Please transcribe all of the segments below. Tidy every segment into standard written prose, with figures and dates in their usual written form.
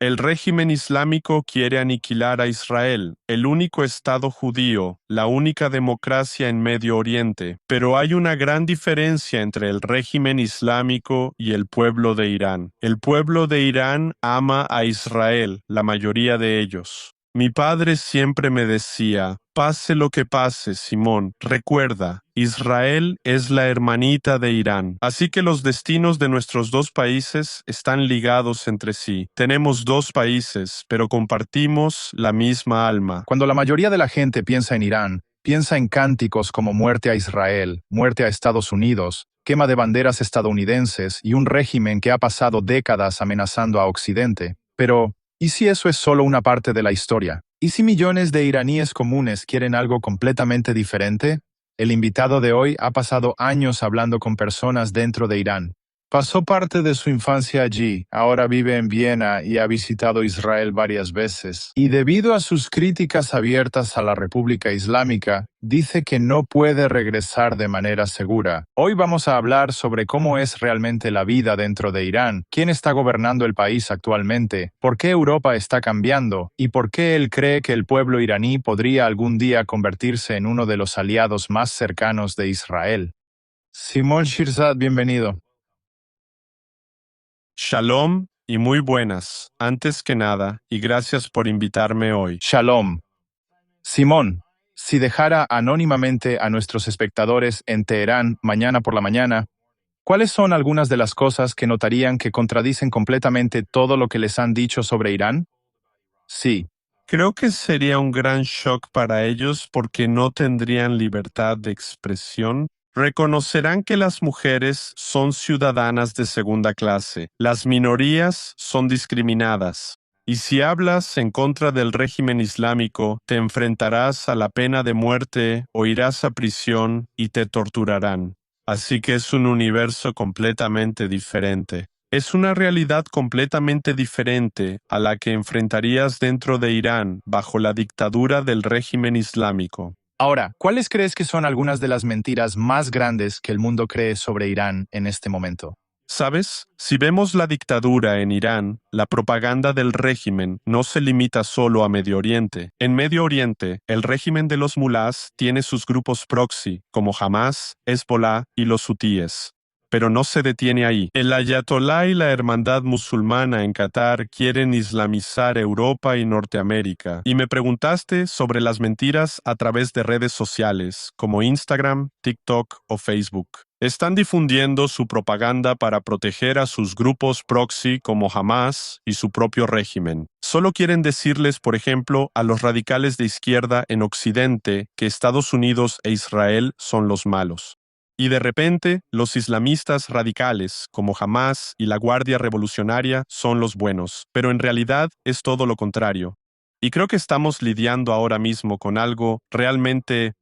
El régimen islámico quiere aniquilar a Israel, el único Estado judío, la única democracia en Medio Oriente. Pero hay una gran diferencia entre el régimen islámico y el pueblo de Irán. El pueblo de Irán ama a Israel, la mayoría de ellos. Mi padre siempre me decía, pase lo que pase, Simón, recuerda, Israel es la hermanita de Irán. Así que los destinos de nuestros dos países están ligados entre sí. Tenemos dos países, pero compartimos la misma alma. Cuando la mayoría de la gente piensa en Irán, piensa en cánticos como muerte a Israel, muerte a Estados Unidos, quema de banderas estadounidenses y un régimen que ha pasado décadas amenazando a Occidente. Pero, ¿y si eso es solo una parte de la historia? ¿Y si millones de iraníes comunes quieren algo completamente diferente? El invitado de hoy ha pasado años hablando con personas dentro de Irán. Pasó parte de su infancia allí, ahora vive en Viena y ha visitado Israel varias veces. Y debido a sus críticas abiertas a la República Islámica, dice que no puede regresar de manera segura. Hoy vamos a hablar sobre cómo es realmente la vida dentro de Irán, quién está gobernando el país actualmente, por qué Europa está cambiando y por qué él cree que el pueblo iraní podría algún día convertirse en uno de los aliados más cercanos de Israel. Simón Shirzad, bienvenido. Shalom y muy buenas, antes que nada, y gracias por invitarme hoy. Shalom. Simón, si dejara anónimamente a nuestros espectadores en Teherán mañana por la mañana, ¿cuáles son algunas de las cosas que notarían que contradicen completamente todo lo que les han dicho sobre Irán? Sí. Creo que sería un gran shock para ellos porque no tendrían libertad de expresión. Reconocerán que las mujeres son ciudadanas de segunda clase, las minorías son discriminadas. Y si hablas en contra del régimen islámico, te enfrentarás a la pena de muerte o irás a prisión y te torturarán. Así que es un universo completamente diferente. Es una realidad completamente diferente a la que enfrentarías dentro de Irán bajo la dictadura del régimen islámico. Ahora, ¿cuáles crees que son algunas de las mentiras más grandes que el mundo cree sobre Irán en este momento? ¿Sabes? Si vemos la dictadura en Irán, la propaganda del régimen no se limita solo a Medio Oriente. En Medio Oriente, el régimen de los mulás tiene sus grupos proxy, como Hamas, Hezbollah y los hutíes. Pero no se detiene ahí. El Ayatolá y la Hermandad Musulmana en Qatar quieren islamizar Europa y Norteamérica. Y me preguntaste sobre las mentiras a través de redes sociales, como Instagram, TikTok o Facebook. Están difundiendo su propaganda para proteger a sus grupos proxy como Hamas y su propio régimen. Solo quieren decirles, por ejemplo, a los radicales de izquierda en Occidente que Estados Unidos e Israel son los malos. Y de repente, los islamistas radicales, como Hamas y la Guardia Revolucionaria, son los buenos. Pero en realidad es todo lo contrario. Y creo que estamos lidiando ahora mismo con algo realmente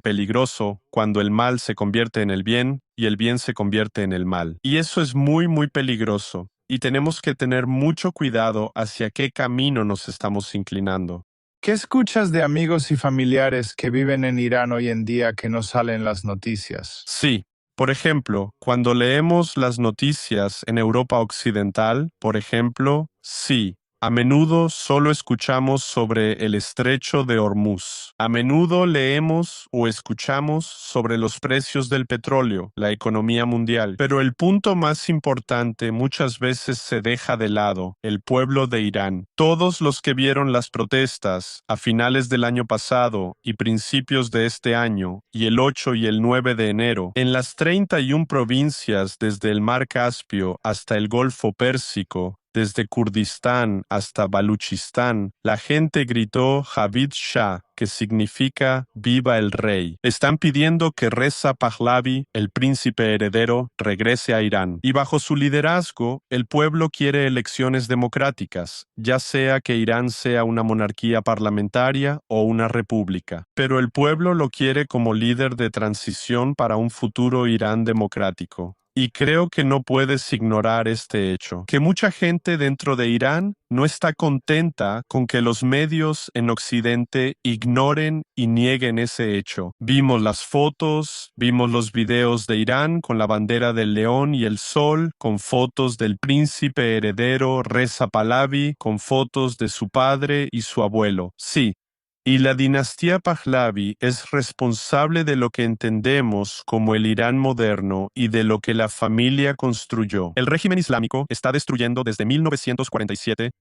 peligroso cuando el mal se convierte en el bien y el bien se convierte en el mal. Y eso es muy, muy peligroso. Y tenemos que tener mucho cuidado hacia qué camino nos estamos inclinando. ¿Qué escuchas de amigos y familiares que viven en Irán hoy en día que no salen las noticias? Sí. Por ejemplo, cuando leemos las noticias en Europa Occidental, por ejemplo, sí. A menudo solo escuchamos sobre el estrecho de Hormuz. A menudo leemos o escuchamos sobre los precios del petróleo, la economía mundial. Pero el punto más importante muchas veces se deja de lado, el pueblo de Irán. Todos los que vieron las protestas a finales del año pasado y principios de este año, y el 8 y el 9 de enero, en las 31 provincias desde el Mar Caspio hasta el Golfo Pérsico, desde Kurdistán hasta Baluchistán, la gente gritó Javid Shah, que significa «Viva el rey». Están pidiendo que Reza Pahlavi, el príncipe heredero, regrese a Irán. Y bajo su liderazgo, el pueblo quiere elecciones democráticas, ya sea que Irán sea una monarquía parlamentaria o una república. Pero el pueblo lo quiere como líder de transición para un futuro Irán democrático. Y creo que no puedes ignorar este hecho, que mucha gente dentro de Irán no está contenta con que los medios en Occidente ignoren y nieguen ese hecho. Vimos las fotos, vimos los videos de Irán con la bandera del león y el sol, con fotos del príncipe heredero Reza Pahlavi, con fotos de su padre y su abuelo. Sí. Y la dinastía Pahlavi es responsable de lo que entendemos como el Irán moderno y de lo que la familia construyó. El régimen islámico está destruyendo desde 1947.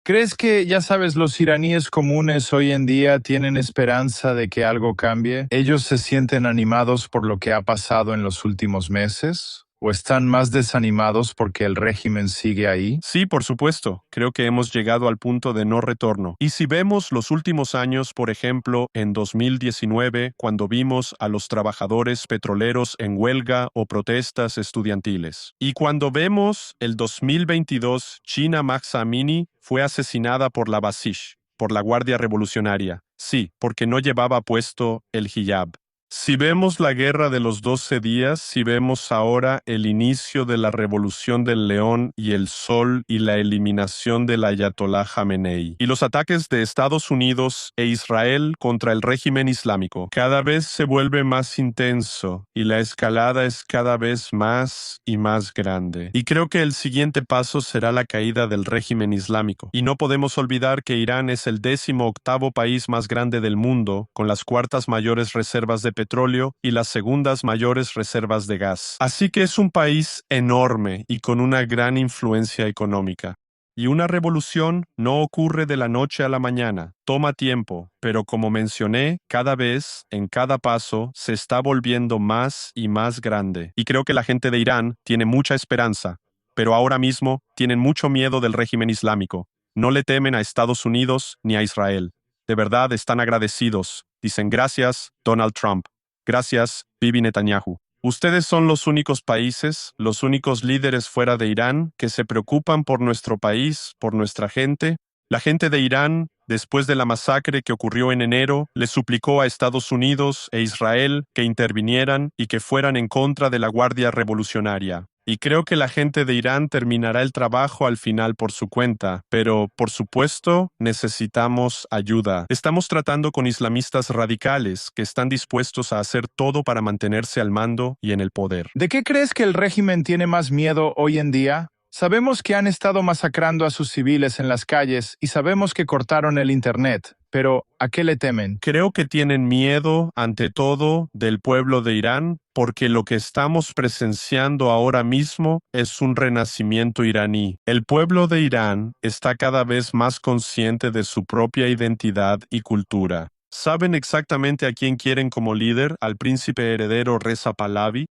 ¿Crees que, ya sabes, los iraníes comunes hoy en día tienen esperanza de que algo cambie? ¿Ellos se sienten animados por lo que ha pasado en los últimos meses? ¿O están más desanimados porque el régimen sigue ahí? Sí, por supuesto. Creo que hemos llegado al punto de no retorno. Y si vemos los últimos años, por ejemplo, en 2019, cuando vimos a los trabajadores petroleros en huelga o protestas estudiantiles. Y cuando vemos el 2022, China Mahsa Amini fue asesinada por la Basij, por la Guardia Revolucionaria. Sí, porque no llevaba puesto el hijab. Si vemos la guerra de los 12 días, si vemos ahora el inicio de la revolución del león y el sol y la eliminación del ayatolá Jamenei, y los ataques de Estados Unidos e Israel contra el régimen islámico, cada vez se vuelve más intenso y la escalada es cada vez más y más grande. Y creo que el siguiente paso será la caída del régimen islámico. Y no podemos olvidar que Irán es el 18º país más grande del mundo, con las cuartas mayores reservas de petróleo y las segundas mayores reservas de gas. Así que es un país enorme y con una gran influencia económica. Y una revolución no ocurre de la noche a la mañana, toma tiempo, pero como mencioné, cada vez, en cada paso, se está volviendo más y más grande. Y creo que la gente de Irán tiene mucha esperanza, pero ahora mismo tienen mucho miedo del régimen islámico. No le temen a Estados Unidos ni a Israel. De verdad están agradecidos. Dicen gracias, Donald Trump. Gracias, Bibi Netanyahu. Ustedes son los únicos países, los únicos líderes fuera de Irán que se preocupan por nuestro país, por nuestra gente. La gente de Irán, después de la masacre que ocurrió en enero, le suplicó a Estados Unidos e Israel que intervinieran y que fueran en contra de la Guardia Revolucionaria. Y creo que la gente de Irán terminará el trabajo al final por su cuenta, pero, por supuesto, necesitamos ayuda. Estamos tratando con islamistas radicales que están dispuestos a hacer todo para mantenerse al mando y en el poder. ¿De qué crees que el régimen tiene más miedo hoy en día? Sabemos que han estado masacrando a sus civiles en las calles y sabemos que cortaron el internet, pero ¿a qué le temen? Creo que tienen miedo, ante todo, del pueblo de Irán, porque lo que estamos presenciando ahora mismo es un renacimiento iraní. El pueblo de Irán está cada vez más consciente de su propia identidad y cultura. ¿Saben exactamente a quién quieren como líder? ¿Al príncipe heredero Reza Pahlavi?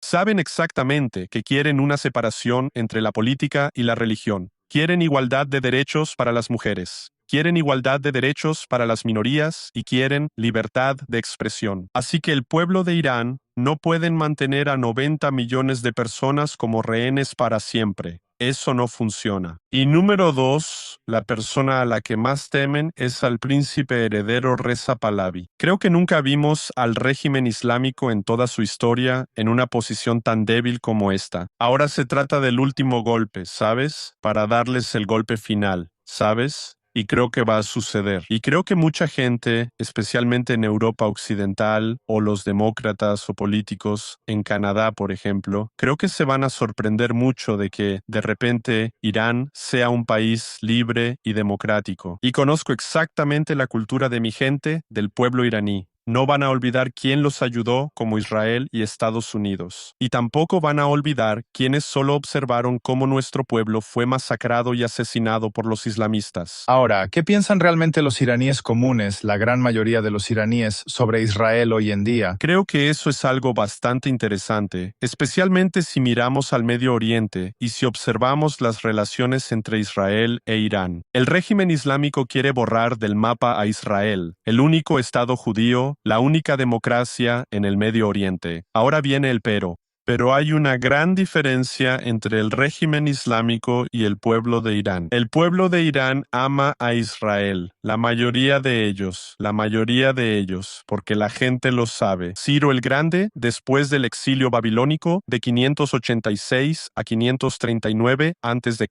Saben exactamente que quieren una separación entre la política y la religión. Quieren igualdad de derechos para las mujeres. Quieren igualdad de derechos para las minorías y quieren libertad de expresión. Así que el pueblo de Irán no pueden mantener a 90 millones de personas como rehenes para siempre. Eso no funciona. Y número 2, la persona a la que más temen es al príncipe heredero Reza Pahlavi. Creo que nunca vimos al régimen islámico en toda su historia en una posición tan débil como esta. Ahora se trata del último golpe, ¿sabes? Para darles el golpe final, ¿sabes? Y creo que va a suceder. Y creo que mucha gente, especialmente en Europa Occidental, o los demócratas o políticos en Canadá, por ejemplo, creo que se van a sorprender mucho de que de repente Irán sea un país libre y democrático. Y conozco exactamente la cultura de mi gente, del pueblo iraní. No van a olvidar quién los ayudó, como Israel y Estados Unidos. Y tampoco van a olvidar quienes solo observaron cómo nuestro pueblo fue masacrado y asesinado por los islamistas. Ahora, ¿qué piensan realmente los iraníes comunes, la gran mayoría de los iraníes, sobre Israel hoy en día? Creo que eso es algo bastante interesante, especialmente si miramos al Medio Oriente y si observamos las relaciones entre Israel e Irán. El régimen islámico quiere borrar del mapa a Israel, el único Estado judío, la única democracia en el Medio Oriente. Ahora viene el pero. Pero hay una gran diferencia entre el régimen islámico y el pueblo de Irán. El pueblo de Irán ama a Israel, la mayoría de ellos, porque la gente lo sabe. Ciro el Grande, después del exilio babilónico de 586 a 539 a.C.,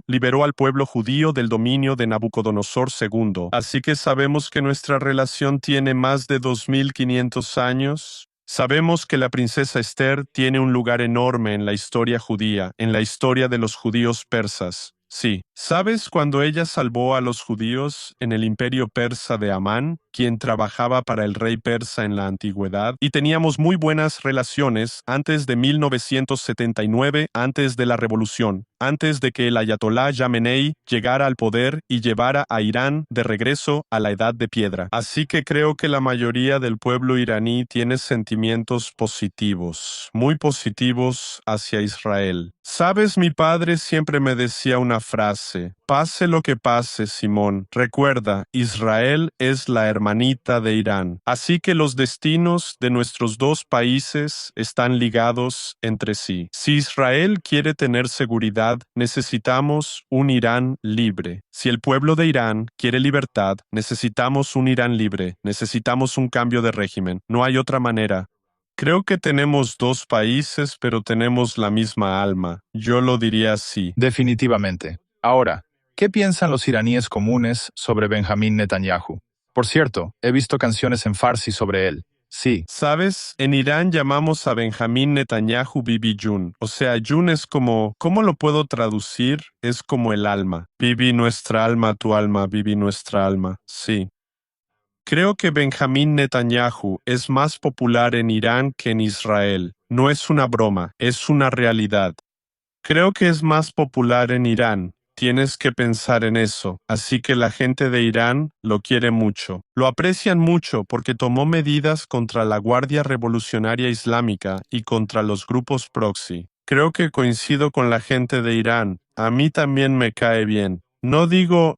liberó al pueblo judío del dominio de Nabucodonosor II. Así que sabemos que nuestra relación tiene más de 2500 años. Sabemos que la princesa Esther tiene un lugar enorme en la historia judía, en la historia de los judíos persas. Sí, ¿sabes cuando ella salvó a los judíos en el imperio persa de Amán, quien trabajaba para el rey persa en la antigüedad? Y teníamos muy buenas relaciones antes de 1979, antes de la revolución, antes de que el ayatolá Jamenei llegara al poder y llevara a Irán de regreso a la edad de piedra. Así que creo que la mayoría del pueblo iraní tiene sentimientos positivos, muy positivos hacia Israel. Sabes, mi padre siempre me decía una frase: pase lo que pase, Simón, recuerda, Israel es la hermanita de Irán. Así que los destinos de nuestros dos países están ligados entre sí. Si Israel quiere tener seguridad, necesitamos un Irán libre. Si el pueblo de Irán quiere libertad, necesitamos un Irán libre. Necesitamos un cambio de régimen. No hay otra manera. Creo que tenemos dos países, pero tenemos la misma alma. Yo lo diría así. Definitivamente. Ahora, ¿qué piensan los iraníes comunes sobre Benjamín Netanyahu? Por cierto, he visto canciones en farsi sobre él. Sí, ¿Sabes? En Irán llamamos a Benjamín Netanyahu Bibi Jun. O sea, Jun es como, ¿cómo lo puedo traducir? Es como el alma. Bibi nuestra alma, tu alma, Bibi nuestra alma. Sí. Creo que Benjamín Netanyahu es más popular en Irán que en Israel. No es una broma, es una realidad. Creo que es más popular en Irán. Tienes que pensar en eso. Así que la gente de Irán lo quiere mucho. Lo aprecian mucho porque tomó medidas contra la Guardia Revolucionaria Islámica y contra los grupos proxy. Creo que coincido con la gente de Irán. A mí también me cae bien. No digo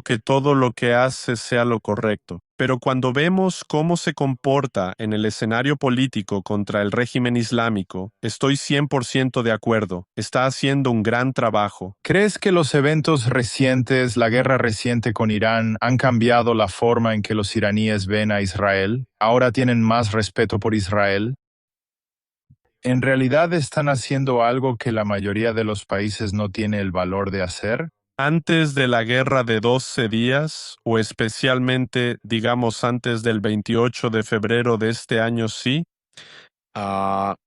que todo lo que hace sea lo correcto, pero cuando vemos cómo se comporta en el escenario político contra el régimen islámico, estoy 100% de acuerdo. Está haciendo un gran trabajo. ¿crees que los eventos recientes, la guerra reciente con Irán, han cambiado la forma en que los iraníes ven a Israel? ¿Ahora tienen más respeto por Israel? ¿En realidad están haciendo algo que la mayoría de los países no tiene el valor de hacer? Antes de la guerra de 12 días, o especialmente, digamos, antes del 28 de febrero de este año, sí. Ah,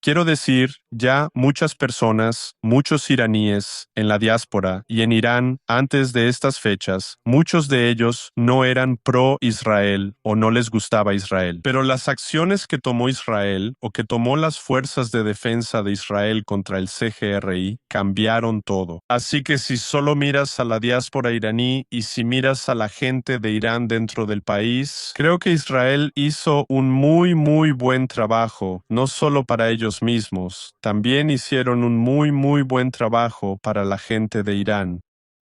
Quiero decir, ya muchas personas, muchos iraníes en la diáspora y en Irán antes de estas fechas, muchos de ellos no eran pro-Israel o no les gustaba Israel. Pero las acciones que tomó Israel o que tomó las fuerzas de defensa de Israel contra el CGRI cambiaron todo. Así que si solo miras a la diáspora iraní y si miras a la gente de Irán dentro del país, creo que Israel hizo un muy, muy buen trabajo, no solo para ellos mismos, también hicieron un muy, muy buen trabajo para la gente de Irán.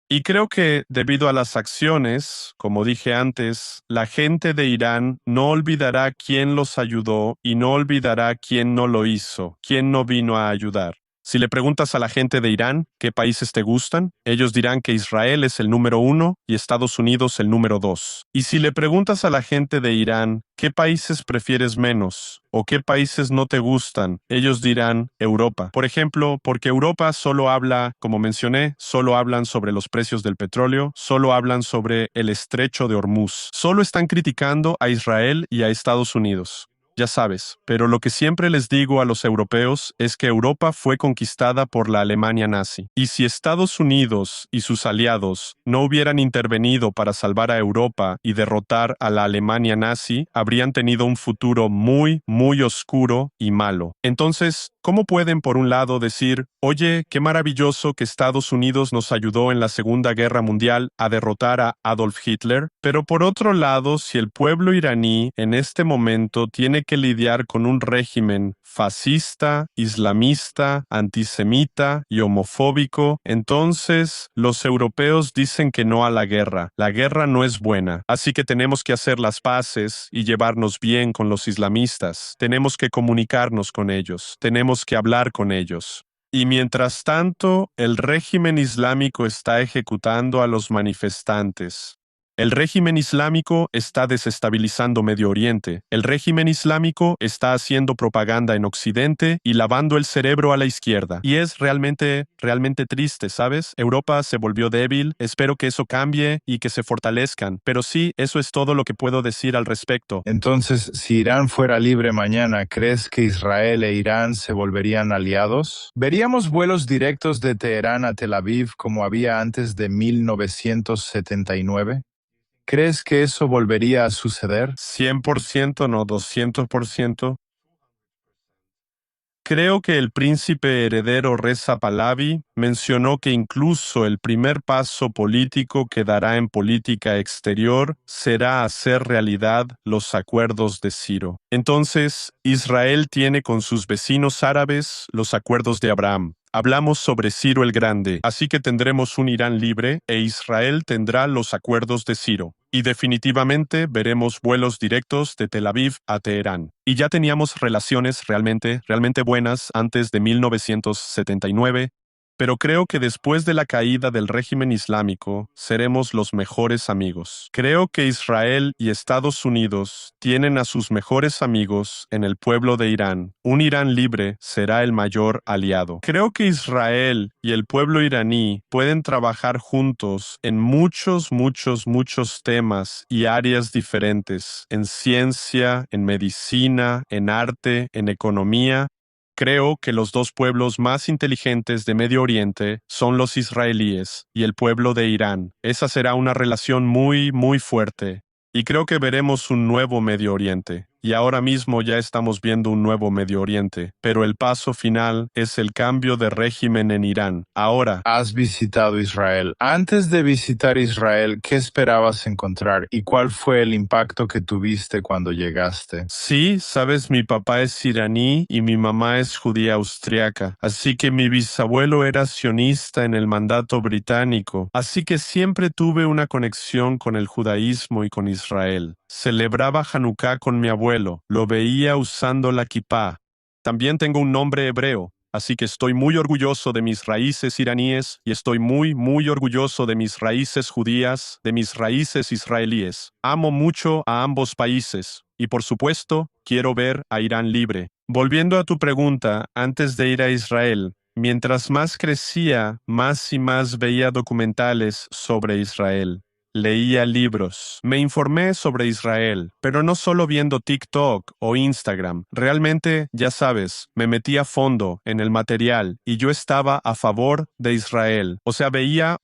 Y creo que, debido a las acciones, como dije antes, la gente de Irán no olvidará quién los ayudó y no olvidará quién no lo hizo, quién no vino a ayudar. Si le preguntas a la gente de Irán qué países te gustan, ellos dirán que Israel es el número 1 y Estados Unidos el número 2. Y si le preguntas a la gente de Irán qué países prefieres menos o qué países no te gustan, ellos dirán Europa. Por ejemplo, porque Europa solo habla, como mencioné, solo hablan sobre los precios del petróleo, solo hablan sobre el estrecho de Hormuz, solo están criticando a Israel y a Estados Unidos. Ya sabes, pero lo que siempre les digo a los europeos es que Europa fue conquistada por la Alemania nazi. Y si Estados Unidos y sus aliados no hubieran intervenido para salvar a Europa y derrotar a la Alemania nazi, habrían tenido un futuro muy, muy oscuro y malo. Entonces, ¿cómo pueden por un lado decir, oye, qué maravilloso que Estados Unidos nos ayudó en la Segunda Guerra Mundial a derrotar a Adolf Hitler? Pero por otro lado, si el pueblo iraní en este momento tiene tiene que lidiar con un régimen fascista, islamista, antisemita y homofóbico, entonces los europeos dicen que no a la guerra. La guerra no es buena, así que tenemos que hacer las paces y llevarnos bien con los islamistas. Tenemos que comunicarnos con ellos, tenemos que hablar con ellos. Y mientras tanto, el régimen islámico está ejecutando a los manifestantes. El régimen islámico está desestabilizando Medio Oriente. El régimen islámico está haciendo propaganda en Occidente y lavando el cerebro a la izquierda. Y es realmente triste, ¿sabes? Europa se volvió débil. Espero que eso cambie y que se fortalezcan. Pero sí, eso es todo lo que puedo decir al respecto. Entonces, si Irán fuera libre mañana, ¿crees que Israel e Irán se volverían aliados? ¿Veríamos vuelos directos de Teherán a Tel Aviv como había antes de 1979? ¿Crees que eso volvería a suceder? 100%, no 200%. Creo que el príncipe heredero Reza Pahlavi mencionó que incluso el primer paso político que dará en política exterior será hacer realidad los acuerdos de Ciro. Entonces, Israel tiene con sus vecinos árabes los acuerdos de Abraham. Hablamos sobre Ciro el Grande, así que tendremos un Irán libre e Israel tendrá los acuerdos de Ciro. Y definitivamente veremos vuelos directos de Tel Aviv a Teherán. Y ya teníamos relaciones realmente buenas antes de 1979, pero creo que después de la caída del régimen islámico seremos los mejores amigos. Creo que Israel y Estados Unidos tienen a sus mejores amigos en el pueblo de Irán. Un Irán libre será el mayor aliado. Creo que Israel y el pueblo iraní pueden trabajar juntos en muchos temas y áreas diferentes, en ciencia, en medicina, en arte, en economía. Creo que los dos pueblos más inteligentes de Medio Oriente son los israelíes y el pueblo de Irán. Esa será una relación muy fuerte. Y creo que veremos un nuevo Medio Oriente. Y ahora mismo ya estamos viendo un nuevo Medio Oriente. Pero el paso final es el cambio de régimen en Irán. Ahora, Has visitado Israel. Antes de visitar Israel, ¿qué esperabas encontrar y cuál fue el impacto que tuviste cuando llegaste? sí, sabes, mi papá es iraní y mi mamá es judía austriaca, así que mi bisabuelo era sionista en el mandato británico, así que siempre tuve una conexión con el judaísmo y con Israel. Celebraba Hanukkah con mi abuelo, lo veía usando la kipá. También tengo un nombre hebreo. Así que estoy muy orgulloso de mis raíces iraníes y estoy muy orgulloso de mis raíces judías, de mis raíces israelíes. Amo mucho a ambos países y por supuesto quiero ver a Irán libre. Volviendo a tu pregunta, antes de ir a Israel, mientras más crecía, más y más veía documentales sobre Israel. Leía libros. Me informé sobre Israel, pero no solo viendo TikTok o Instagram. Realmente, ya sabes, me metí a fondo en el material y yo estaba a favor de Israel. O sea, veía,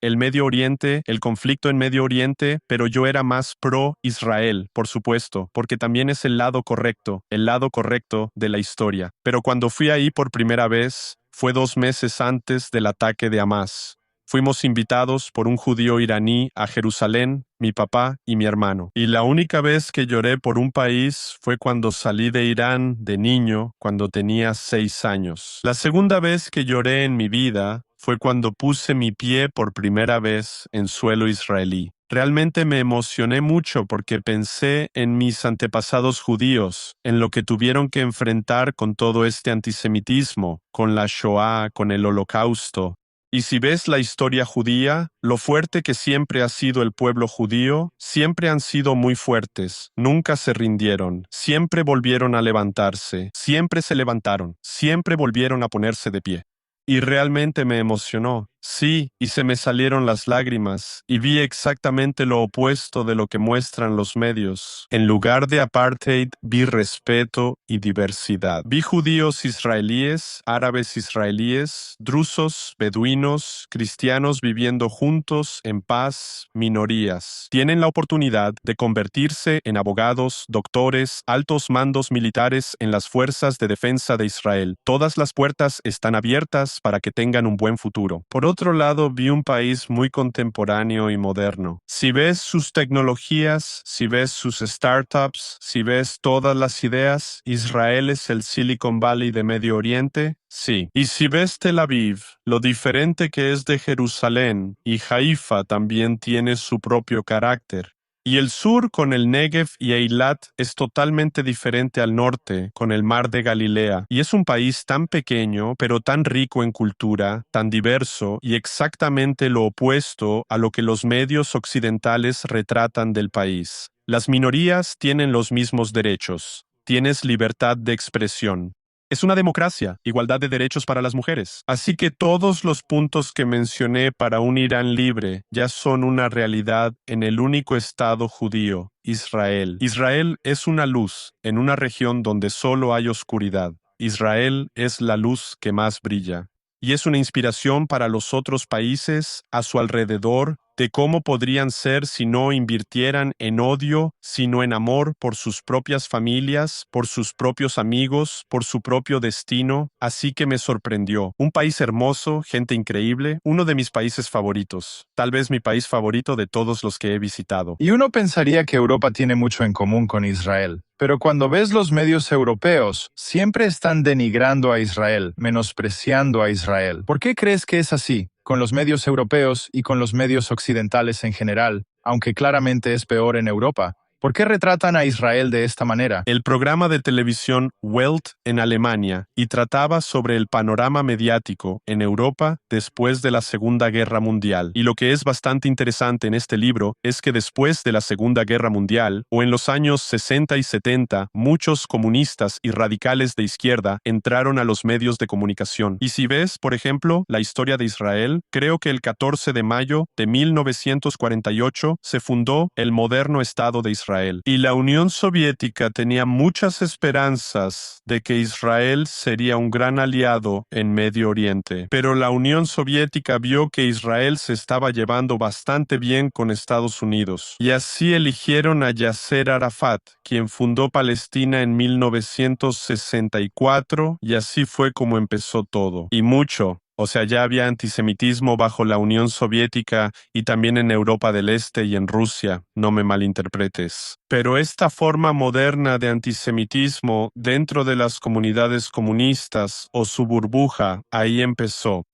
el Medio Oriente, el conflicto en Medio Oriente, pero yo era más pro Israel, por supuesto, porque también es el lado correcto de la historia. Pero cuando fui ahí por primera vez, fue 2 meses antes del ataque de Hamás. Fuimos invitados por un judío iraní a Jerusalén, mi papá y mi hermano. Y la única vez que lloré por un país fue cuando salí de Irán de niño, cuando tenía 6 años. La segunda vez que lloré en mi vida fue cuando puse mi pie por primera vez en suelo israelí. Realmente me emocioné mucho porque pensé en mis antepasados judíos, en lo que tuvieron que enfrentar con todo este antisemitismo, con la Shoah, con el Holocausto. Y si ves la historia judía, lo fuerte que siempre ha sido el pueblo judío, siempre han sido muy fuertes, nunca se rindieron, siempre volvieron a levantarse, siempre se levantaron, siempre volvieron a ponerse de pie. Y realmente me emocionó. Sí, y se me salieron las lágrimas, y vi exactamente lo opuesto de lo que muestran los medios. En lugar de apartheid, vi respeto y diversidad. Vi judíos israelíes, árabes israelíes, drusos, beduinos, cristianos viviendo juntos en paz, minorías. Tienen la oportunidad de convertirse en abogados, doctores, altos mandos militares en las fuerzas de defensa de Israel. Todas las puertas están abiertas para que tengan un buen futuro. Por otro lado vi un país muy contemporáneo y moderno. Si ves sus tecnologías, si ves sus startups, si ves todas las ideas, Israel es el Silicon Valley de Medio Oriente. Sí. Y si ves Tel Aviv, lo diferente que es de Jerusalén, y Haifa también tiene su propio carácter. Y el sur con el Negev y Eilat es totalmente diferente al norte con el mar de Galilea. Y es un país tan pequeño, pero tan rico en cultura, tan diverso y exactamente lo opuesto a lo que los medios occidentales retratan del país. Las minorías tienen los mismos derechos. Tienes libertad de expresión. Es una democracia, igualdad de derechos para las mujeres. Así que todos los puntos que mencioné para un Irán libre ya son una realidad en el único Estado judío, Israel. Israel es una luz en una región donde solo hay oscuridad. Israel es la luz que más brilla. Y es una inspiración para los otros países a su alrededor de cómo podrían ser si no invirtieran en odio, sino en amor por sus propias familias, por sus propios amigos, por su propio destino. Así que me sorprendió. Un país hermoso, gente increíble, uno de mis países favoritos. Tal vez mi país favorito de todos los que he visitado. Y uno pensaría que Europa tiene mucho en común con Israel, pero cuando ves los medios europeos, siempre están denigrando a Israel, menospreciando a Israel. ¿Por qué crees que es así? Con los medios europeos y con los medios occidentales en general, aunque claramente es peor en Europa. ¿Por qué retratan a Israel de esta manera? El programa de televisión Welt en Alemania y trataba sobre el panorama mediático en Europa después de la Segunda Guerra Mundial. Y lo que es bastante interesante en este libro es que después de la Segunda Guerra Mundial, o en los años 60 y 70, muchos comunistas y radicales de izquierda entraron a los medios de comunicación. Y si ves, por ejemplo, la historia de Israel, creo que el 14 de mayo de 1948 se fundó el moderno Estado de Israel. Y la Unión Soviética tenía muchas esperanzas de que Israel sería un gran aliado en Medio Oriente. Pero la Unión Soviética vio que Israel se estaba llevando bastante bien con Estados Unidos. Y así eligieron a Yasser Arafat, quien fundó Palestina en 1964, y así fue como empezó todo. Y mucho. O sea, ya había antisemitismo bajo la Unión Soviética y también en Europa del Este y en Rusia, no me malinterpretes. Pero esta forma moderna de antisemitismo dentro de las comunidades comunistas o su burbuja, ahí empezó.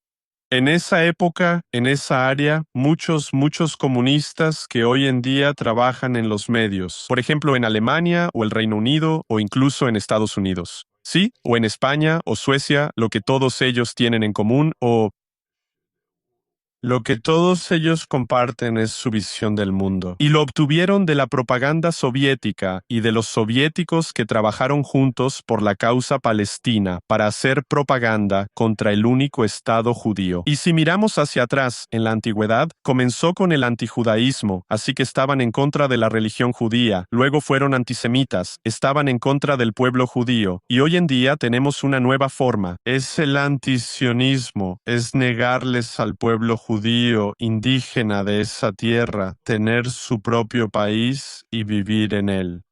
En esa época, en esa área, muchos comunistas que hoy en día trabajan en los medios, por ejemplo en Alemania o el Reino Unido o incluso en Estados Unidos. Sí, o en España o Suecia, lo que todos ellos tienen en común o lo que todos ellos comparten es su visión del mundo. Y lo obtuvieron de la propaganda soviética y de los soviéticos que trabajaron juntos por la causa palestina para hacer propaganda contra el único Estado judío. Y si miramos hacia atrás, en la antigüedad, comenzó con el antijudaísmo, así que estaban en contra de la religión judía, luego fueron antisemitas, estaban en contra del pueblo judío, y hoy en día tenemos una nueva forma, es el antisionismo, es negarles al pueblo judío indígena de esa tierra, tener su propio país y vivir en él.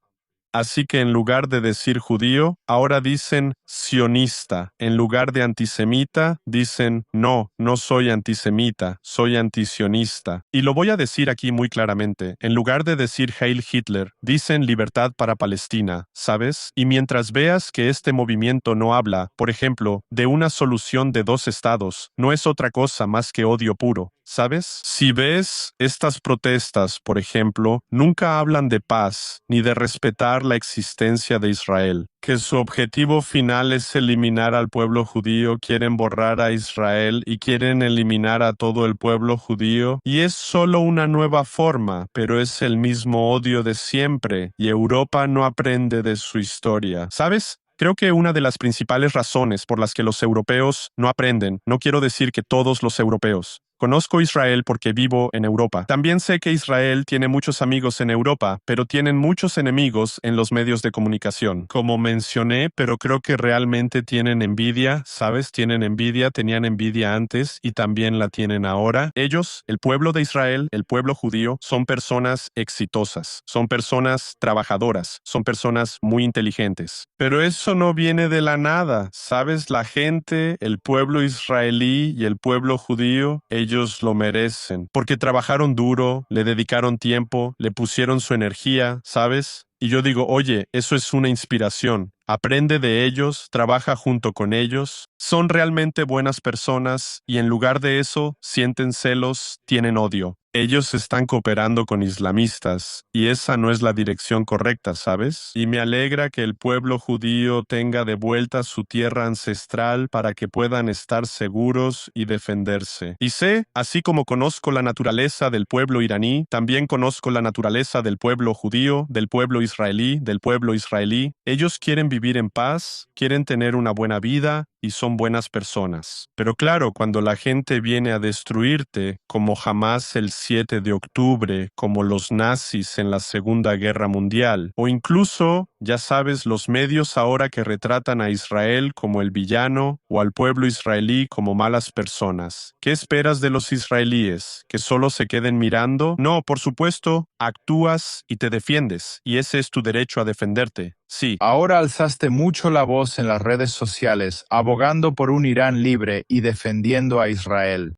Así que en lugar de decir judío, ahora dicen sionista. En lugar de antisemita, dicen no, no soy antisemita, soy antisionista. Y lo voy a decir aquí muy claramente. En lugar de decir Heil Hitler, dicen libertad para Palestina, ¿sabes? Y mientras veas que este movimiento no habla, por ejemplo, de una solución de dos estados, no es otra cosa más que odio puro. ¿Sabes? Si ves estas protestas, por ejemplo, nunca hablan de paz ni de respetar la existencia de Israel. Que su objetivo final es eliminar al pueblo judío, quieren borrar a Israel y quieren eliminar a todo el pueblo judío. Y es solo una nueva forma, pero es el mismo odio de siempre, y Europa no aprende de su historia. ¿Sabes? Creo que una de las principales razones por las que los europeos no aprenden, no quiero decir que todos los europeos, Conozco Israel porque vivo en Europa. También sé que Israel tiene muchos amigos en Europa, pero tienen muchos enemigos en los medios de comunicación. Como mencioné, pero creo que realmente tienen envidia, ¿sabes? Tienen envidia, tenían envidia antes y también la tienen ahora. Ellos, el pueblo de Israel, el pueblo judío, son personas exitosas, son personas trabajadoras, son personas muy inteligentes. Pero eso no viene de la nada, ¿sabes? La gente, el pueblo israelí y el pueblo judío, ellos lo merecen, porque trabajaron duro, le dedicaron tiempo, le pusieron su energía, ¿sabes? Y yo digo, oye, eso es una inspiración. Aprende de ellos, trabaja junto con ellos. Son realmente buenas personas y en lugar de eso sienten celos, tienen odio. Ellos están cooperando con islamistas y esa no es la dirección correcta, ¿sabes? Y me alegra que el pueblo judío tenga de vuelta su tierra ancestral para que puedan estar seguros y defenderse. Y sé, así como conozco la naturaleza del pueblo iraní, también conozco la naturaleza del pueblo judío, del pueblo israelí, del pueblo israelí. Ellos quieren vivir en paz, quieren tener una buena vida y son buenas personas. Pero claro, cuando la gente viene a destruirte, como Hamás el 7 de octubre, como los nazis en la Segunda Guerra Mundial, o incluso, ya sabes, los medios ahora que retratan a Israel como el villano o al pueblo israelí como malas personas. ¿Qué esperas de los israelíes? ¿Que solo se queden mirando? No, por supuesto, actúas y te defiendes, y ese es tu derecho a defenderte. Sí. Ahora alzaste mucho la voz en las redes sociales, abogando por un Irán libre y defendiendo a Israel.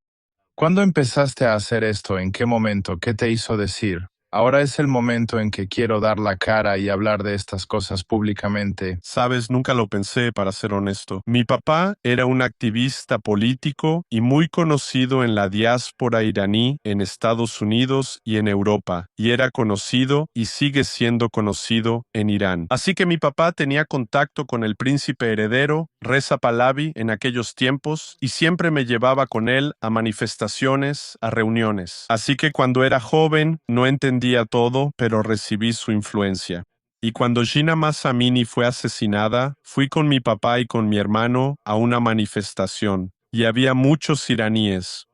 ¿Cuándo empezaste a hacer esto? ¿En qué momento? ¿Qué te hizo decir? Ahora es el momento en que quiero dar la cara y hablar de estas cosas públicamente. Sabes, nunca lo pensé, para ser honesto. Mi papá era un activista político y muy conocido en la diáspora iraní en Estados Unidos y en Europa, y era conocido y sigue siendo conocido en Irán. Así que mi papá tenía contacto con el príncipe heredero, Reza Pahlavi, en aquellos tiempos, y siempre me llevaba con él a manifestaciones, a reuniones. Así que cuando era joven, no entendía todo, pero recibí su influencia. Y cuando Gina Amini fue asesinada, fui con mi papá y con mi hermano a una manifestación. Y había muchos iraníes,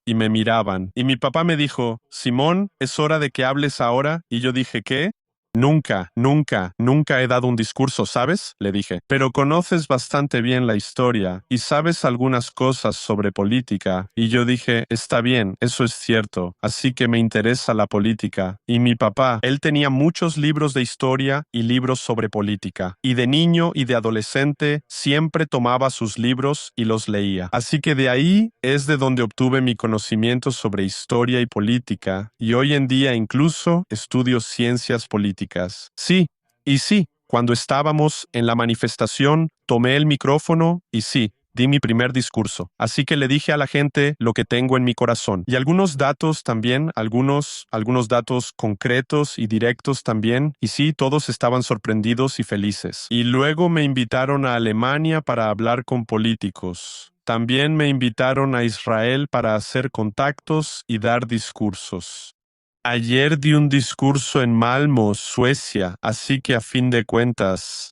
y me miraban. Y mi papá me dijo, Simón, es hora de que hables ahora. Y yo dije, ¿qué? Nunca he dado un discurso, ¿sabes? Le dije. Pero conoces bastante bien la historia y sabes algunas cosas sobre política. Y yo dije, está bien, eso es cierto. Así que me interesa la política. Y mi papá, él tenía muchos libros de historia y libros sobre política. Y de niño y de adolescente siempre tomaba sus libros y los leía. Así que de ahí es de donde obtuve mi conocimiento sobre historia y política. Y hoy en día incluso estudio ciencias políticas. Sí, cuando estábamos en la manifestación, tomé el micrófono y sí, di mi primer discurso. Así que le dije a la gente lo que tengo en mi corazón. Y algunos datos también, algunos datos concretos y directos también. Y sí, todos estaban sorprendidos y felices. Y luego me invitaron a Alemania para hablar con políticos. También me invitaron a Israel para hacer contactos y dar discursos. Ayer di un discurso en Malmö, Suecia, así que a fin de cuentas,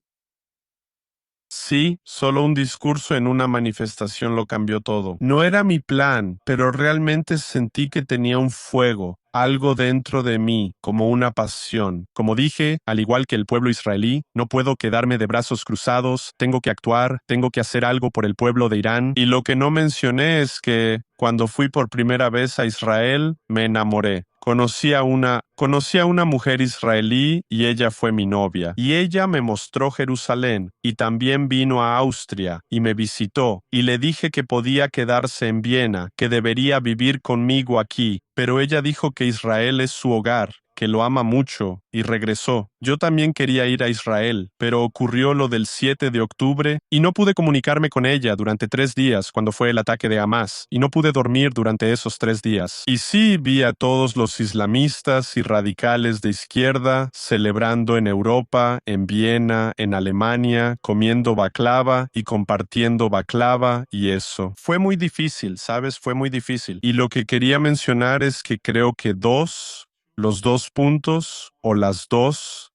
sí, solo un discurso en una manifestación lo cambió todo. No era mi plan, pero realmente sentí que tenía un fuego, algo dentro de mí, como una pasión. Como dije, al igual que el pueblo israelí, no puedo quedarme de brazos cruzados, tengo que actuar, tengo que hacer algo por el pueblo de Irán. Y lo que no mencioné es que, cuando fui por primera vez a Israel, me enamoré. Conocí a una mujer israelí y ella fue mi novia. Y ella me mostró Jerusalén y también vino a Austria y me visitó y le dije que podía quedarse en Viena, que debería vivir conmigo aquí, pero ella dijo que Israel es su hogar, que lo ama mucho, y regresó. Yo también quería ir a Israel, pero ocurrió lo del 7 de octubre y no pude comunicarme con ella durante 3 días cuando fue el ataque de Hamás, y no pude dormir durante esos 3 días. Y sí vi a todos los islamistas y radicales de izquierda celebrando en Europa, en Viena, en Alemania, comiendo baklava y compartiendo baklava y eso. Fue muy difícil, ¿sabes? Fue muy difícil. Y lo que quería mencionar es que creo que los 2 puntos o las dos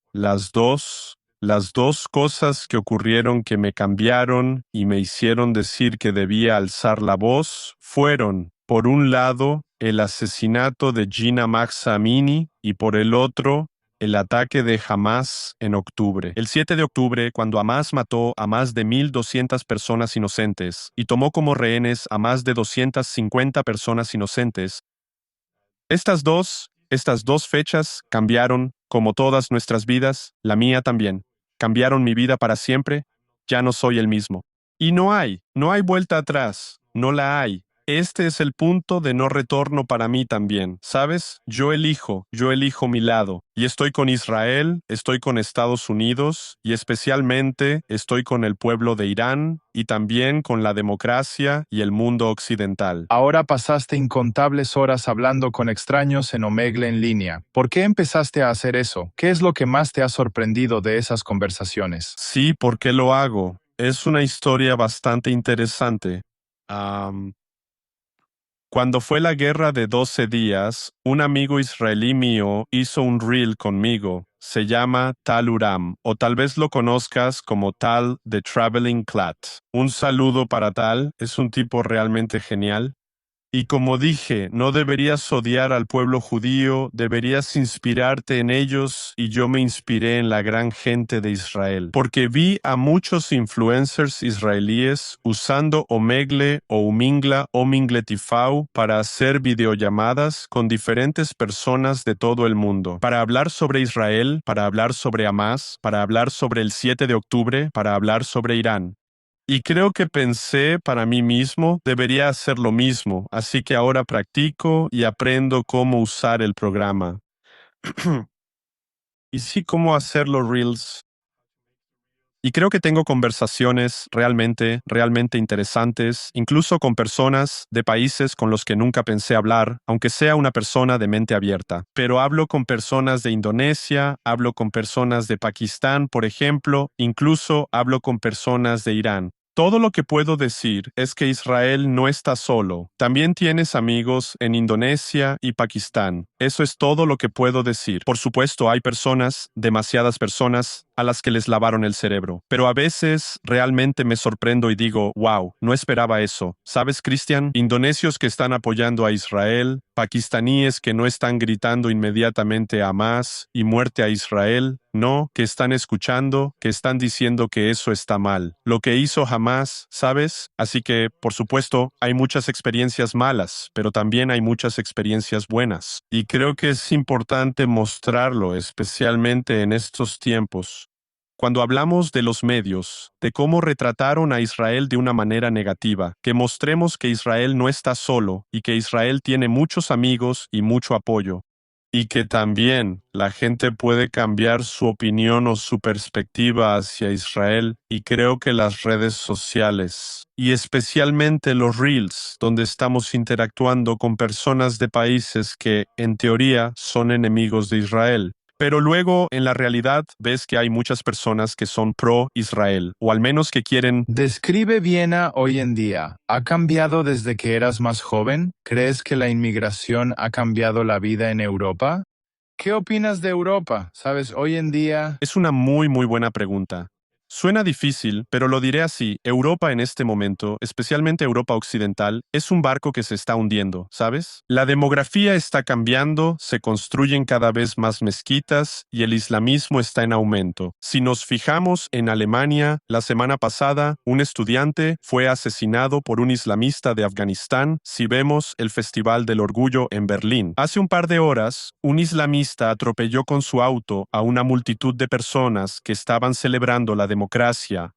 cosas que ocurrieron que me cambiaron y me hicieron decir que debía alzar la voz fueron Por un lado, el asesinato de Gina Mahsa Amini y por el otro, el ataque de Hamas en octubre. El 7 de octubre, cuando Hamas mató a más de 1.200 personas inocentes y tomó como rehenes a más de 250 personas inocentes, estas dos fechas cambiaron, como todas nuestras vidas, la mía también. Cambiaron mi vida para siempre, ya no soy el mismo. Y no hay vuelta atrás, no la hay. Este es el punto de no retorno para mí también, ¿sabes? Yo elijo mi lado. Y estoy con Israel, estoy con Estados Unidos y especialmente estoy con el pueblo de Irán y también con la democracia y el mundo occidental. Ahora pasaste incontables horas hablando con extraños en Omegle en línea. ¿Por qué empezaste a hacer eso? ¿Qué es lo que más te ha sorprendido de esas conversaciones? Sí, ¿por qué lo hago? Es una historia bastante interesante. Am, Cuando fue la guerra de 12 días, un amigo israelí mío hizo un reel conmigo. Se llama Tal Uram, o tal vez lo conozcas como Tal the Traveling Clat. Un saludo para Tal, es un tipo realmente genial. Y como dije, no deberías odiar al pueblo judío, deberías inspirarte en ellos y yo me inspiré en la gran gente de Israel, porque vi a muchos influencers israelíes usando Omegle o Umingla o Mingletifau para hacer videollamadas con diferentes personas de todo el mundo, para hablar sobre Israel, para hablar sobre Hamas, para hablar sobre el 7 de octubre, para hablar sobre Irán. Y creo que pensé para mí mismo, debería hacer lo mismo, así que ahora practico y aprendo cómo usar el programa. Y sí, cómo hacer los reels. Y creo que tengo conversaciones realmente interesantes, incluso con personas de países con los que nunca pensé hablar, aunque sea una persona de mente abierta. Pero hablo con personas de Indonesia, hablo con personas de Pakistán, por ejemplo, incluso hablo con personas de Irán. Todo lo que puedo decir es que Israel no está solo. También tienes amigos en Indonesia y Pakistán. Eso es todo lo que puedo decir. Por supuesto, hay personas, demasiadas personas, a las que les lavaron el cerebro. Pero a veces realmente me sorprendo y digo, wow, no esperaba eso. ¿Sabes, Cristian? Indonesios que están apoyando a Israel, pakistaníes que no están gritando inmediatamente a Hamas y muerte a Israel, no, que están escuchando, que están diciendo que eso está mal. Lo que hizo Hamas, ¿sabes? Así que, por supuesto, hay muchas experiencias malas, pero también hay muchas experiencias buenas. Y creo que es importante mostrarlo, especialmente en estos tiempos. Cuando hablamos de los medios, de cómo retrataron a Israel de una manera negativa, que mostremos que Israel no está solo y que Israel tiene muchos amigos y mucho apoyo, y que también la gente puede cambiar su opinión o su perspectiva hacia Israel, y creo que las redes sociales, y especialmente los Reels, donde estamos interactuando con personas de países que, en teoría, son enemigos de Israel. Pero luego, en la realidad, ves que hay muchas personas que son pro-Israel, o al menos que quieren. Describe Viena hoy en día. ¿Ha cambiado desde que eras más joven? ¿Crees que la inmigración ha cambiado la vida en Europa? ¿Qué opinas de Europa? Sabes, hoy en día... Es una muy buena pregunta. Suena difícil, pero lo diré así. Europa en este momento, especialmente Europa Occidental, es un barco que se está hundiendo, ¿sabes? La demografía está cambiando, se construyen cada vez más mezquitas y el islamismo está en aumento. Si nos fijamos en Alemania, la semana pasada, un estudiante fue asesinado por un islamista de Afganistán. Si vemos el Festival del Orgullo en Berlín. Hace un par de horas, un islamista atropelló con su auto a una multitud de personas que estaban celebrando la democracia,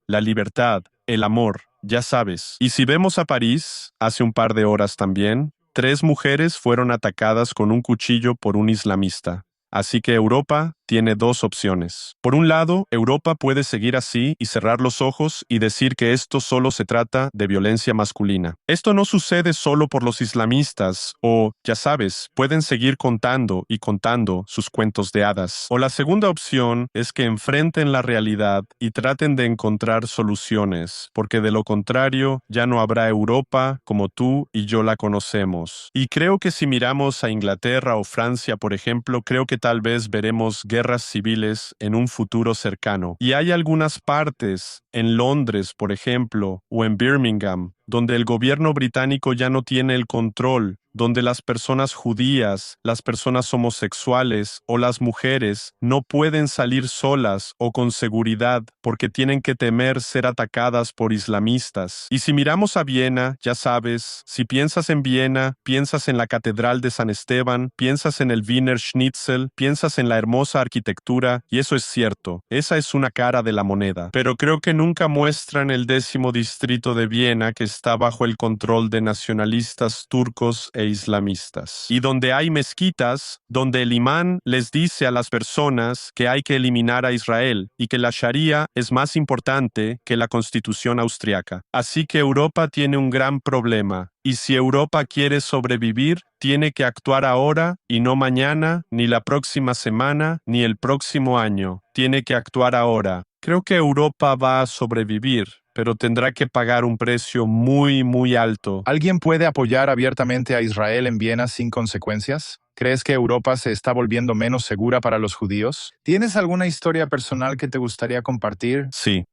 la libertad, el amor, ya sabes. Y si vemos a París, hace un par de horas también, 3 mujeres fueron atacadas con un cuchillo por un islamista. Así que Europa tiene 2 opciones. Por un lado, Europa puede seguir así y cerrar los ojos y decir que esto solo se trata de violencia masculina. Esto no sucede solo por los islamistas o, ya sabes, pueden seguir contando y contando sus cuentos de hadas. O la segunda opción es que enfrenten la realidad y traten de encontrar soluciones, porque de lo contrario ya no habrá Europa como tú y yo la conocemos. Y creo que si miramos a Inglaterra o Francia, por ejemplo, creo que tal vez veremos guerras civiles en un futuro cercano. Y hay algunas partes, en Londres, por ejemplo, o en Birmingham, donde el gobierno británico ya no tiene el control, donde las personas judías, las personas homosexuales o las mujeres no pueden salir solas o con seguridad porque tienen que temer ser atacadas por islamistas. Y si miramos a Viena, ya sabes, si piensas en Viena, piensas en la Catedral de San Esteban, piensas en el Wiener Schnitzel, piensas en la hermosa arquitectura, y eso es cierto, esa es una cara de la moneda. Pero creo que nunca muestran el 10º distrito de Viena, que está bajo el control de nacionalistas turcos e islamistas, y donde hay mezquitas, donde el imán les dice a las personas que hay que eliminar a Israel y que la Sharia es más importante que la Constitución austriaca. Así que Europa tiene un gran problema. Y si Europa quiere sobrevivir, tiene que actuar ahora y no mañana, ni la próxima semana, ni el próximo año. Tiene que actuar ahora. Creo que Europa va a sobrevivir, pero tendrá que pagar un precio muy, muy alto. ¿Alguien puede apoyar abiertamente a Israel en Viena sin consecuencias? ¿Crees que Europa se está volviendo menos segura para los judíos? ¿Tienes alguna historia personal que te gustaría compartir? Sí.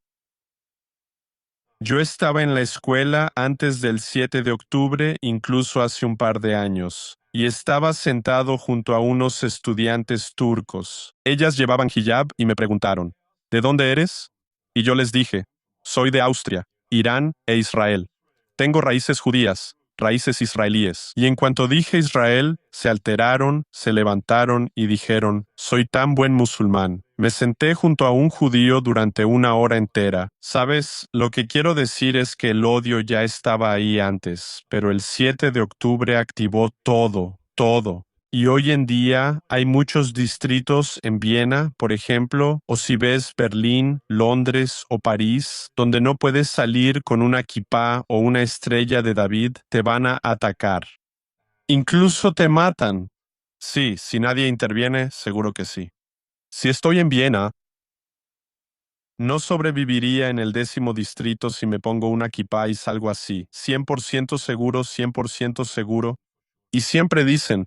Yo estaba en la escuela antes del 7 de octubre, incluso hace un par de años, y estaba sentado junto a unos estudiantes turcos. Ellas llevaban hijab y me preguntaron, ¿de dónde eres? Y yo les dije, soy de Austria, Irán e Israel. Tengo raíces judías, raíces israelíes. Y en cuanto dije Israel, se alteraron, se levantaron y dijeron, soy tan buen musulmán. Me senté junto a un judío durante una hora entera. Sabes, lo que quiero decir es que el odio ya estaba ahí antes, pero el 7 de octubre activó todo, todo. Y hoy en día hay muchos distritos en Viena, por ejemplo, o si ves Berlín, Londres o París, donde no puedes salir con una kipá o una estrella de David, te van a atacar. Incluso te matan. Sí, si nadie interviene, seguro que sí. Si estoy en Viena, no sobreviviría en el 10º distrito si me pongo una kipá y salgo así. 100% seguro, 100% seguro. Y siempre dicen,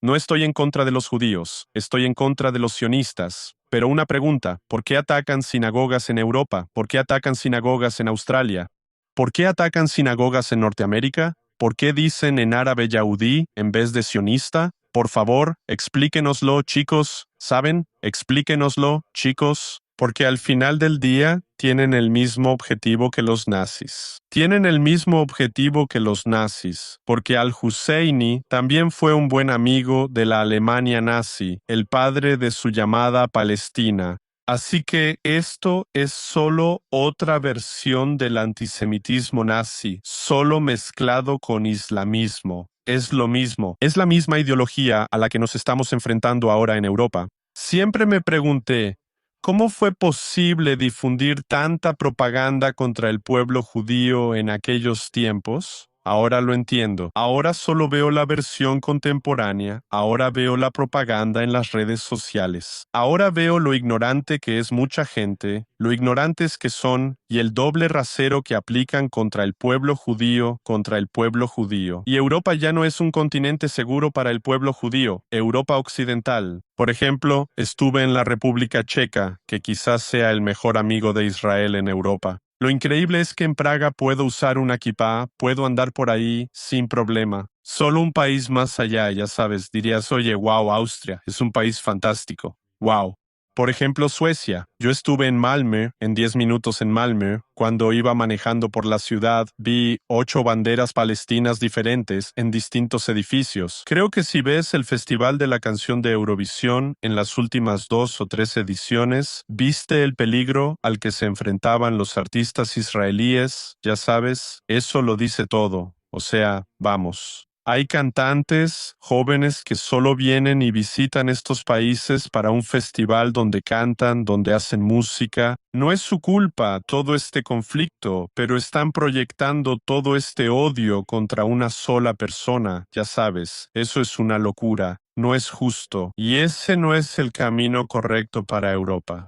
no estoy en contra de los judíos, estoy en contra de los sionistas. Pero una pregunta, ¿por qué atacan sinagogas en Europa? ¿Por qué atacan sinagogas en Australia? ¿Por qué atacan sinagogas en Norteamérica? ¿Por qué dicen en árabe yaudí en vez de sionista? Por favor, explíquenoslo, chicos. ¿Saben? Explíquenoslo, chicos. Porque al final del día tienen el mismo objetivo que los nazis. Tienen el mismo objetivo que los nazis, porque Al-Husseini también fue un buen amigo de la Alemania nazi, el padre de su llamada Palestina. Así que esto es solo otra versión del antisemitismo nazi, solo mezclado con islamismo. Es lo mismo, es la misma ideología a la que nos estamos enfrentando ahora en Europa. Siempre me pregunté, ¿cómo fue posible difundir tanta propaganda contra el pueblo judío en aquellos tiempos? Ahora lo entiendo. Ahora solo veo la versión contemporánea. Ahora veo la propaganda en las redes sociales. Ahora veo lo ignorante que es mucha gente, lo ignorantes que son y el doble rasero que aplican contra el pueblo judío, contra el pueblo judío. Y Europa ya no es un continente seguro para el pueblo judío. Europa occidental. Por ejemplo, estuve en la República Checa, que quizás sea el mejor amigo de Israel en Europa. Lo increíble es que en Praga puedo usar una kipá, puedo andar por ahí sin problema. Solo un país más allá, ya sabes, dirías, oye, wow, Austria, es un país fantástico. Wow. Por ejemplo, Suecia. Yo estuve en Malmö, en 10 minutos en Malmö. Cuando iba manejando por la ciudad, vi 8 banderas palestinas diferentes en distintos edificios. Creo que si ves el Festival de la Canción de Eurovisión en las últimas 2 o 3 ediciones, viste el peligro al que se enfrentaban los artistas israelíes. Ya sabes, eso lo dice todo. O sea, vamos. Hay cantantes jóvenes que solo vienen y visitan estos países para un festival donde cantan, donde hacen música. No es su culpa todo este conflicto, pero están proyectando todo este odio contra una sola persona. Ya sabes, eso es una locura. No es justo. Y ese no es el camino correcto para Europa.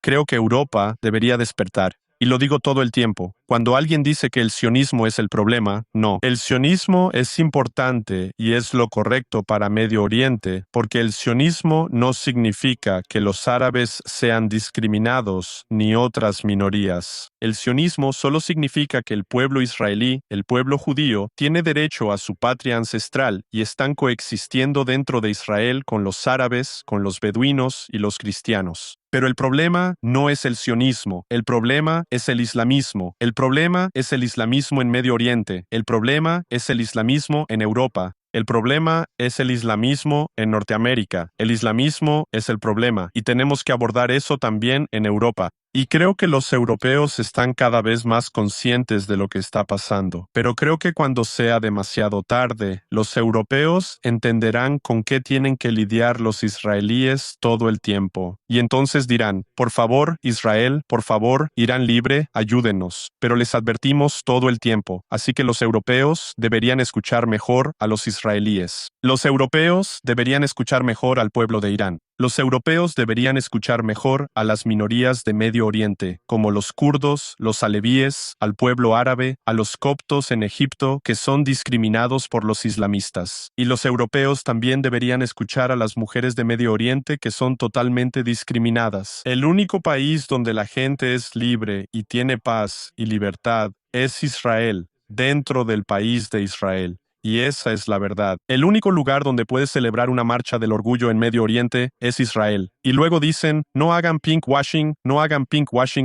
Creo que Europa debería despertar. y lo digo todo el tiempo. Cuando alguien dice que el sionismo es el problema, no. El sionismo es importante y es lo correcto para Medio Oriente, porque el sionismo no significa que los árabes sean discriminados ni otras minorías. El sionismo solo significa que el pueblo israelí, el pueblo judío, tiene derecho a su patria ancestral y están coexistiendo dentro de Israel con los árabes, con los beduinos y los cristianos. Pero el problema no es el sionismo, el problema es el islamismo, el problema es el islamismo en Medio Oriente, el problema es el islamismo en Europa. El problema es el islamismo en Norteamérica. El islamismo es el problema y tenemos que abordar eso también en Europa. Y creo que los europeos están cada vez más conscientes de lo que está pasando. Pero creo que cuando sea demasiado tarde, los europeos entenderán con qué tienen que lidiar los israelíes todo el tiempo. Y entonces dirán, por favor, Israel, por favor, Irán libre, ayúdenos. Pero les advertimos todo el tiempo. Así que los europeos deberían escuchar mejor a los israelíes. Los europeos deberían escuchar mejor al pueblo de Irán. Los europeos deberían escuchar mejor a las minorías de Medio Oriente, como los kurdos, los alevíes, al pueblo árabe, a los coptos en Egipto, que son discriminados por los islamistas. Y los europeos también deberían escuchar a las mujeres de Medio Oriente, que son totalmente discriminadas. El único país donde la gente es libre y tiene paz y libertad es Israel, dentro del país de Israel. Y esa es la verdad. El único lugar donde puedes celebrar una marcha del orgullo en Medio Oriente es Israel. Y luego dicen, no hagan pink washing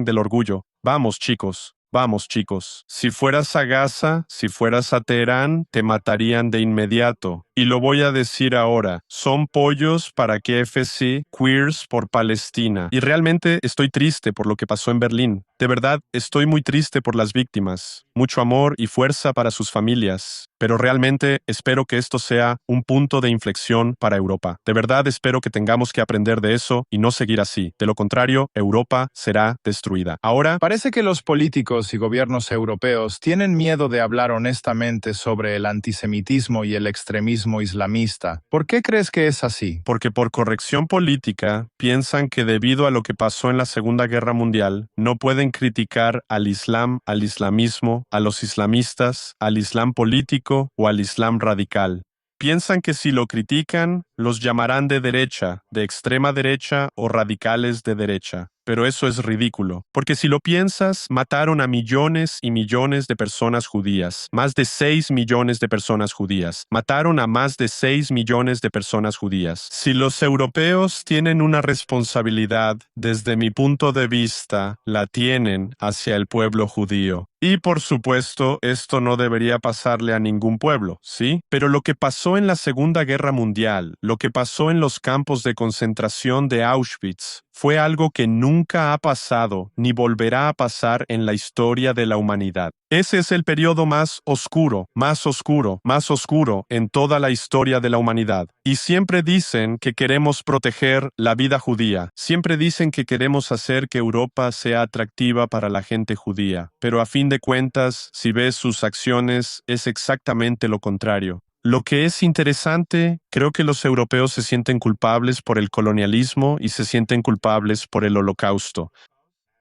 del orgullo. Vamos, chicos. Vamos, chicos. Si fueras a Gaza, si fueras a Teherán, te matarían de inmediato. Y lo voy a decir ahora. Son pollos para KFC, queers por Palestina. Y realmente estoy triste por lo que pasó en Berlín. De verdad, estoy muy triste por las víctimas. Mucho amor y fuerza para sus familias. Pero realmente espero que esto sea un punto de inflexión para Europa. De verdad espero que tengamos que aprender de eso y no seguir así. De lo contrario, Europa será destruida. Ahora, Parece que los políticos y gobiernos europeos tienen miedo de hablar honestamente sobre el antisemitismo y el extremismo islamista. ¿Por qué crees que es así? porque por corrección política piensan que debido a lo que pasó en la Segunda Guerra Mundial, no pueden criticar al Islam, al islamismo, a los islamistas, al Islam político o al Islam radical. Piensan que si lo critican, los llamarán de derecha, de extrema derecha o radicales de derecha. Pero eso es ridículo, porque si lo piensas, mataron a millones y millones de personas judías, más de 6 millones de personas judías, mataron a más de 6 millones de personas judías. Si los europeos tienen una responsabilidad, desde mi punto de vista, la tienen hacia el pueblo judío. Y por supuesto, esto no debería pasarle a ningún pueblo, ¿sí? Pero lo que pasó en la Segunda Guerra Mundial, lo que pasó en los campos de concentración de Auschwitz, fue algo que nunca ha pasado ni volverá a pasar en la historia de la humanidad. Ese es el periodo más oscuro, más oscuro, más oscuro en toda la historia de la humanidad. Y siempre dicen que queremos proteger la vida judía. Siempre dicen que queremos hacer que Europa sea atractiva para la gente judía. Pero a fin de cuentas, si ves sus acciones, es exactamente lo contrario. Lo que es interesante, creo que los europeos se sienten culpables por el colonialismo y se sienten culpables por el holocausto.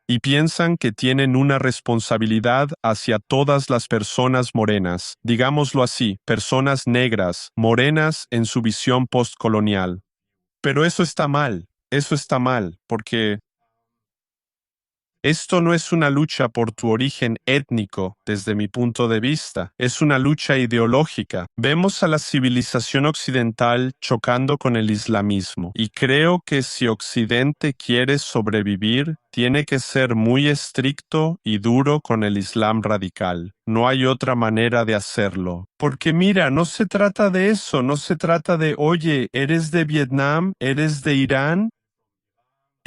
Y piensan que tienen una responsabilidad hacia todas las personas morenas, digámoslo así, personas negras, morenas en su visión postcolonial. Pero eso está mal, porque esto no es una lucha por tu origen étnico, desde mi punto de vista. Es una lucha ideológica. Vemos a la civilización occidental chocando con el islamismo. Y creo que si Occidente quiere sobrevivir, tiene que ser muy estricto y duro con el Islam radical. No hay otra manera de hacerlo. Porque mira, no se trata de eso. No se trata de, oye, ¿eres de Vietnam? ¿Eres de Irán?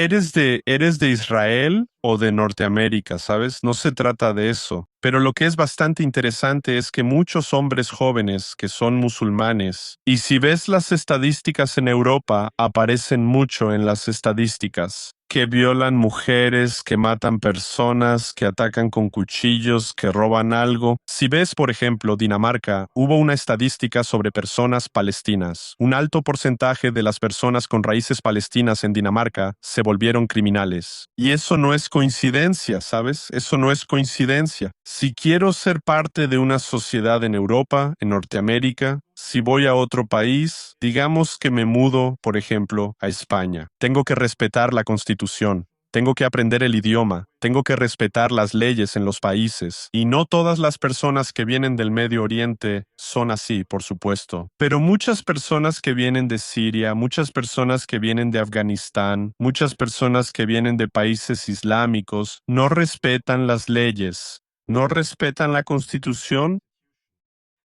¿Eres de Israel o de Norteamérica, sabes? No se trata de eso. Pero lo que es bastante interesante es que muchos hombres jóvenes que son musulmanes, y si ves las estadísticas en Europa, aparecen mucho en las estadísticas, que violan mujeres, que matan personas, que atacan con cuchillos, que roban algo. Si ves, por ejemplo, Dinamarca, hubo una estadística sobre personas palestinas. Un alto porcentaje de las personas con raíces palestinas en Dinamarca se volvieron criminales. Y eso no es coincidencia, ¿sabes? Eso no es coincidencia. Si quiero ser parte de una sociedad en Europa, en Norteamérica, si voy a otro país, digamos que me mudo, por ejemplo, a España, tengo que respetar la Constitución. Tengo que aprender el idioma, tengo que respetar las leyes en los países. Y no todas las personas que vienen del Medio Oriente son así, por supuesto. Pero muchas personas que vienen de Siria, muchas personas que vienen de Afganistán, muchas personas que vienen de países islámicos, no respetan las leyes, no respetan la Constitución,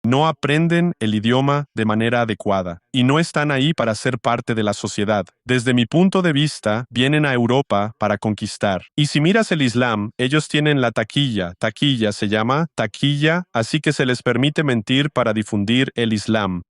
no aprenden el idioma de manera adecuada y no están ahí para ser parte de la sociedad. Desde mi punto de vista, vienen a Europa para conquistar. Y si miras el Islam, ellos tienen la taquilla. Taquilla se llama taquilla, así que se les permite mentir para difundir el Islam.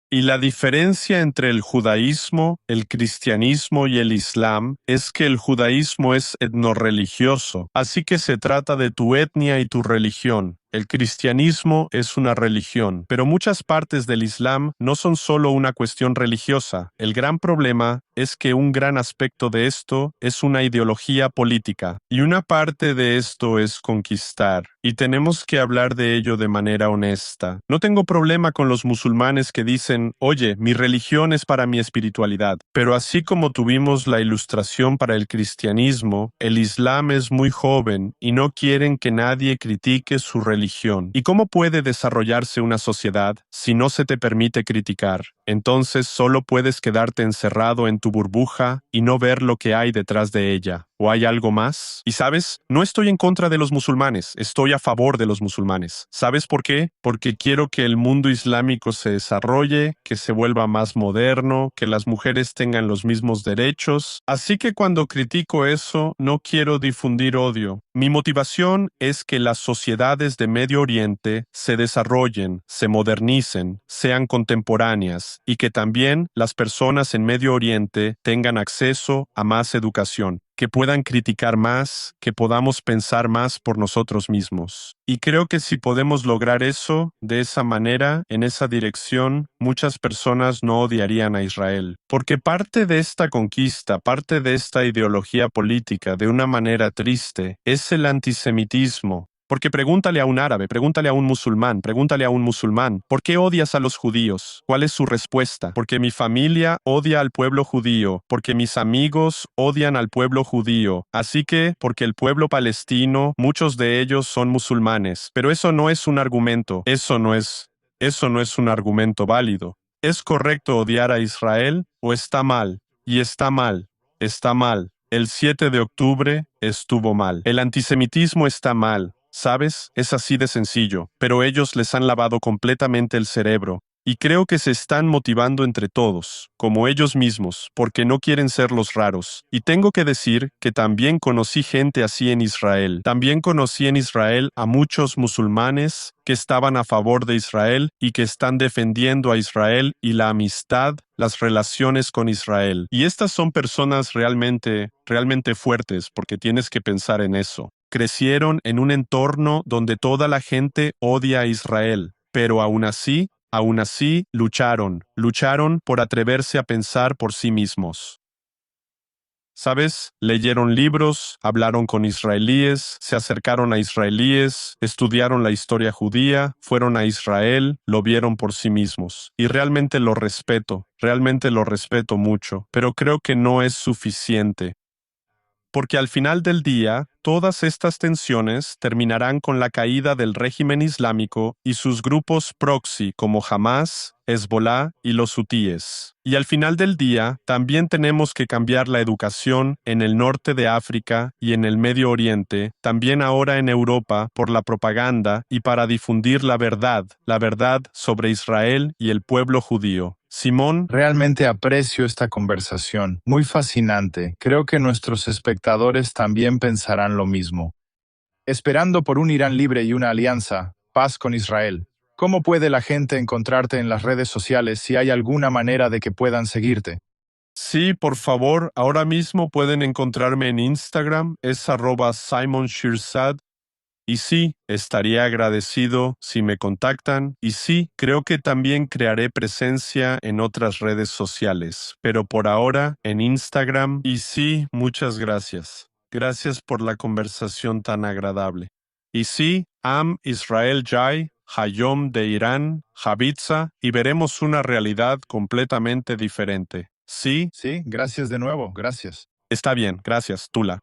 Y la diferencia entre el judaísmo, el cristianismo y el islam es que el judaísmo es etnorreligioso, así que se trata de tu etnia y tu religión. El cristianismo es una religión, pero muchas partes del Islam no son solo una cuestión religiosa. El gran problema es que un gran aspecto de esto es una ideología política, y una parte de esto es conquistar, y tenemos que hablar de ello de manera honesta. No tengo problema con los musulmanes que dicen, oye, mi religión es para mi espiritualidad, pero así como tuvimos la ilustración para el cristianismo, el Islam es muy joven y no quieren que nadie critique su religión. ¿Y cómo puede desarrollarse una sociedad si no se te permite criticar? Entonces solo puedes quedarte encerrado en tu burbuja y no ver lo que hay detrás de ella. ¿O hay algo más? Y sabes, no estoy en contra de los musulmanes, estoy a favor de los musulmanes. ¿Sabes por qué? Porque quiero que el mundo islámico se desarrolle, que se vuelva más moderno, que las mujeres tengan los mismos derechos. Así que cuando critico eso, no quiero difundir odio. Mi motivación es que las sociedades de Medio Oriente se desarrollen, se modernicen, sean contemporáneas y que también las personas en Medio Oriente tengan acceso a más educación, que puedan criticar más, que podamos pensar más por nosotros mismos. Y creo que si podemos lograr eso, de esa manera, en esa dirección, muchas personas no odiarían a Israel. Porque parte de esta conquista, parte de esta ideología política, de una manera triste, es el antisemitismo. Porque pregúntale a un árabe, pregúntale a un musulmán, ¿por qué odias a los judíos? ¿Cuál es su respuesta? Porque mi familia odia al pueblo judío, porque mis amigos odian al pueblo judío, así que, porque el pueblo palestino, muchos de ellos son musulmanes. Pero eso no es un argumento, eso no es un argumento válido. ¿Es correcto odiar a Israel o está mal? Y está mal, está mal. El 7 de octubre estuvo mal. El antisemitismo está mal. ¿Sabes? Es así de sencillo, pero ellos les han lavado completamente el cerebro, y creo que se están motivando entre todos, como ellos mismos, porque no quieren ser los raros. Y tengo que decir que también conocí gente así en Israel. También conocí en Israel a muchos musulmanes que estaban a favor de Israel y que están defendiendo a Israel y la amistad, las relaciones con Israel. Y estas son personas realmente fuertes, porque tienes que pensar en eso. Crecieron en un entorno donde toda la gente odia a Israel, pero aún así lucharon por atreverse a pensar por sí mismos. ¿Sabes? Leyeron libros, hablaron con israelíes, se acercaron a israelíes, estudiaron la historia judía, fueron a Israel, lo vieron por sí mismos. Y realmente lo respeto mucho, pero creo que no es suficiente. Porque al final del día, todas estas tensiones terminarán con la caída del régimen islámico y sus grupos proxy como Hamas, Hezbollah y los hutíes. Y al final del día, también tenemos que cambiar la educación en el norte de África y en el Medio Oriente, también ahora en Europa, por la propaganda y para difundir la verdad sobre Israel y el pueblo judío. Simón, Realmente aprecio esta conversación, muy fascinante. Creo que nuestros espectadores también pensarán lo mismo. Esperando por un Irán libre y una alianza, paz con Israel. ¿Cómo puede la gente encontrarte en las redes sociales si hay alguna manera de que puedan seguirte? Sí, por favor, ahora mismo pueden encontrarme en Instagram, es @SimonShirzad. Y sí, estaría agradecido si me contactan. Y sí, creo que también crearé presencia en otras redes sociales, pero por ahora en Instagram. Y sí, muchas gracias. Gracias por la conversación tan agradable. Y sí, Am Israel Jai, Hayom de Irán, Javitza, y veremos una realidad completamente diferente. Sí, Sí, gracias de nuevo, gracias. está bien, gracias, Tula.